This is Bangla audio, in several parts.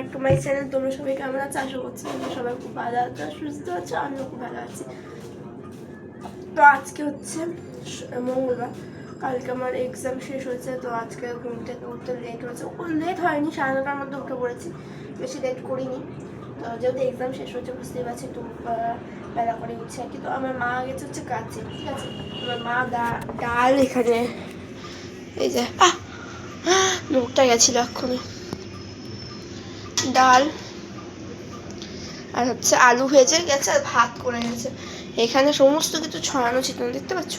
Back to my channel. তোমরা সবাই কেমন আছো? আশা করছি তোমরা সবাই খুব ভালো আছো, সুস্থ আছো, আমিও খুব ভালো আছি। তো আজকে হচ্ছে মঙ্গলবার, কালকে আমার এক্সাম শেষ হয়েছে। তো আজকে ঘুম থেকে উঠতে লেট হয়েছে, লেট হয়নি, 9:30টার মধ্যে উঠে পড়েছি, বেশি লেট করিনি। তো যেহেতু এক্সাম শেষ হয়েছে বুঝতেই পারছি একটু বেলা করে উঠছে আর কি। তো আমার মা গেছে হচ্ছে কাছে, ঠিক আছে। আমার মা ডাল এখানে এই যে মুখটা গেছিল এক্ষুনি, ডাল আর হচ্ছে আলু ভেজে গেছে আর ভাত করে গেছে। এখানে সমস্ত কিছু ছড়ানো ছিটানো দেখতে পাচ্ছ,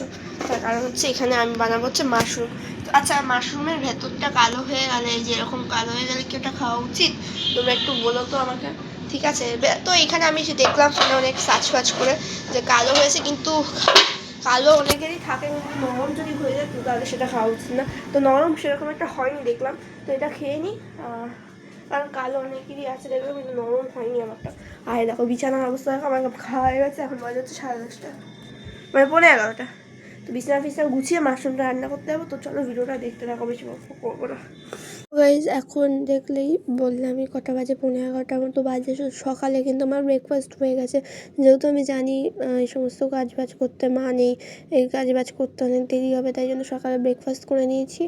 তার কারণ হচ্ছে এখানে আমি বানাবো হচ্ছে মাশরুম। আচ্ছা, মাশরুমের ভেতরটা কালো হয়ে গেলে, যে এরকম কালো হয়ে গেলে কি ওটা খাওয়া উচিত? তোমরা একটু বলো তো আমাকে, ঠিক আছে? তো এখানে আমি দেখলাম ফোনে অনেক সার্চ ফার্চ করে যে কালো হয়েছে, কিন্তু কালো অনেকেরই থাকে, কিন্তু নরম যদি হয়ে যায় তাহলে সেটা খাওয়া উচিত না। তো নরম সেরকম একটা হয়নি দেখলাম, তো এটা খেয়ে নিই। কারণ কালো অনেকেরই আছে দেখলাম, কিন্তু নরম হয়নি আমারটা। আর দেখো বিছানার অবস্থা দেখো, আমার খাওয়া হয়ে গেছে, এখন বাজে হচ্ছে 10:30, মানে 11:45। তো বিছানা গুছিয়ে মাশরুমটা রান্না করতে যাবো। তো চলো ভিডিওটা দেখতে থাকো, বেশি করবো না। গাইজ এখন দেখলেই বললামই কটা বাজে, 11:15 মতো বাজে। সকালে কিন্তু আমার ব্রেকফাস্ট হয়ে গেছে, যেহেতু আমি জানি এই সমস্ত কাজবাজ করতে মা নেই, এই কাজবাজ করতে অনেক দেরি হবে, তাই জন্য সকালে ব্রেকফাস্ট করে নিয়েছি।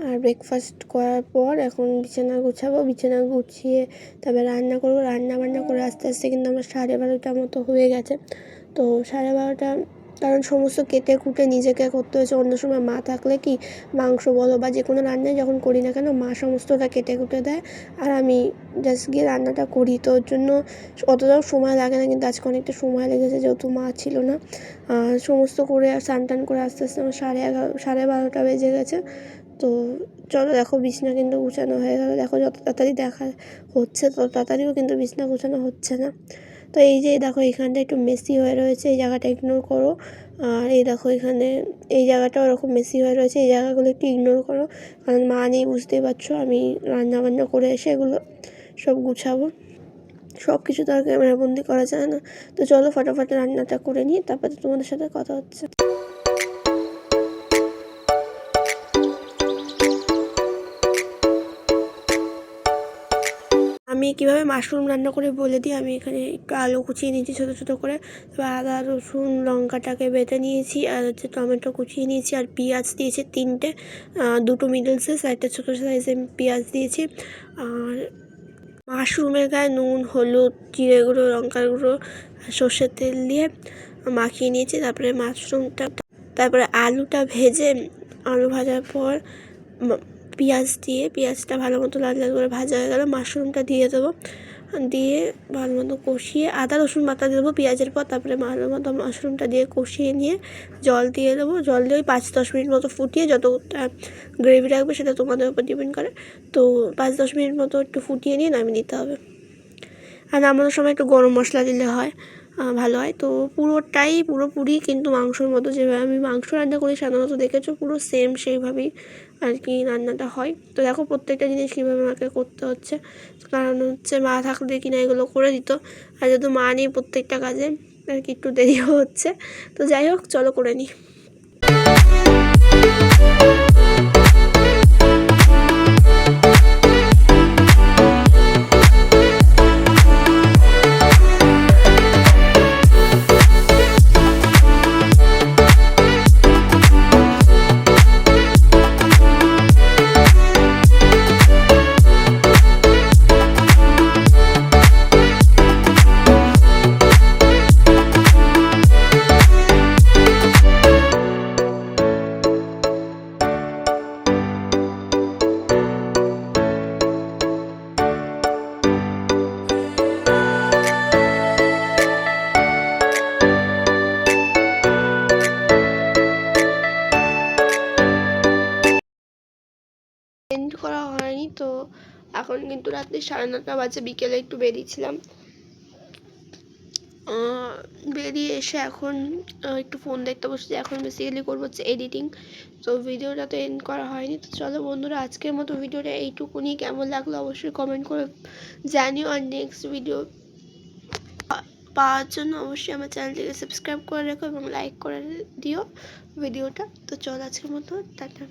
আর ব্রেকফাস্ট করার পর এখন বিছানা গুছাবো, বিছানা গুছিয়ে তারপরে রান্না করবো। রান্না বান্না করে আস্তে আস্তে কিন্তু আমার 12:30 মতো হয়ে গেছে। তো 12:30, কারণ সমস্ত কেটে কুটে নিজেকে করতে হয়েছে। অন্য সময় মা থাকলে কি মাংস বলো বা যে কোনো রান্নাই যখন করি না কেন, মা সমস্তটা কেটে কুটে দেয় আর আমি জাস্ট গিয়ে রান্নাটা করি। তো ওর জন্য অতটাও সময় লাগে না, কিন্তু আজকে অনেকটা সময় লেগেছে যেহেতু মা ছিল না। সমস্ত করে আর স্নান টান করে আস্তে আস্তে আমার 11:30 বেজে গেছে। তো চলো দেখো, বিছনা কিন্তু গুছানো হয়ে গেলো। দেখো যত তাড়াতাড়ি দেখা হচ্ছে তত তাড়াতাড়িও কিন্তু বিছনা গুছানো হচ্ছে না। তো এই যে দেখো এখানটা একটু মেসি হয়ে রয়েছে, এই জায়গাটা ইগনোর করো। আর এই দেখো এখানে এই জায়গাটা ওরকম মেসি হয়ে রয়েছে, এই জায়গাগুলো একটু ইগনোর করো, কারণ মা নেই বুঝতেই পারছো। আমি রান্না বান্না করে এসে এগুলো সব গুছাবো। সব কিছু তো আর ক্যামেরাবন্দি করা যায় না। তো চলো ফটাফট রান্নাটা করে নিই, তারপরে তোমাদের সাথে কথা হচ্ছে। আমি কীভাবে মাশরুম রান্না করে বলে দিই। আমি এখানে একটু আলু কুচিয়ে নিয়েছি ছোটো ছোটো করে, তারপর আদা রসুন লঙ্কাটাকে বেটে নিয়েছি, আর হচ্ছে টমেটো কুচিয়ে নিয়েছি, আর পেঁয়াজ দিয়েছি 3টে, 2টো মিডল সাইজ, 1টা ছোটো সাইজে পেঁয়াজ দিয়েছি। আর মাশরুমের গায়ে নুন, হলুদ, জিরে গুঁড়ো, লঙ্কার গুঁড়ো, সর্ষের তেল দিয়ে মাখিয়ে নিয়েছি। তারপরে মাশরুমটা, তারপরে আলুটা ভেজে, আলু ভাজার পর পেঁয়াজটা ভালো মতো লাল লাল করে ভাজা হয়ে গেলে মাশরুমটা দিয়ে দেবো, দিয়ে ভালো মতো কষিয়ে আদা রসুন বাটা দেবো পেঁয়াজের পর। তারপরে ভালো মতো মাশরুমটা দিয়ে কষিয়ে নিয়ে জল দিয়ে দেবো। জল দিয়ে 5-10 মিনিট মতো ফুটিয়ে, যতটা গ্রেভি রাখবে সেটা তোমাদের উপর ডিপেন্ড করে। তো 5-10 মিনিট মতো একটু ফুটিয়ে নিয়ে নামিয়ে নিতে হবে। আর নামানোর সময় একটু গরম মশলা দিলে হয়, ভালো হয়। তো পুরোপুরি কিন্তু মাংসর মতো, যেভাবে আমি মাংস রান্না করি সাধারণত দেখেছো, পুরো সেম সেইভাবেই আর কি রান্নাটা হয়। তো দেখো প্রত্যেকটা জিনিস কীভাবে আমাকে করতে হচ্ছে, কারণ হচ্ছে মা থাকলে কিনা এগুলো করে দিত, আর যেহেতু মা নেই প্রত্যেকটা কাজে আর কি একটু দেরিও হচ্ছে। তো যাই হোক, চলো করে নিই। এন্ড করা হয়নি, তো এখন কিন্তু রাত্রি 9:30 বাজে। বিকেলে একটু বেরিয়েছিলাম, বেরিয়ে এসে এখন একটু ফোন দেখতে বসেছি। এখন বেসিক্যালি করবো হচ্ছে এডিটিং। তো ভিডিওটা তো এন্ড করা হয়নি। তো চলো বন্ধুরা, আজকের মতো ভিডিওটা এইটুকুনি। কেমন লাগলো অবশ্যই কমেন্ট করে জানিও। আর নেক্সট ভিডিও পাওয়ার জন্য অবশ্যই আমার চ্যানেলটিকে সাবস্ক্রাইব করে রেখো এবং লাইক করে দিও ভিডিওটা। তো চলো আজকের মতো টাটা।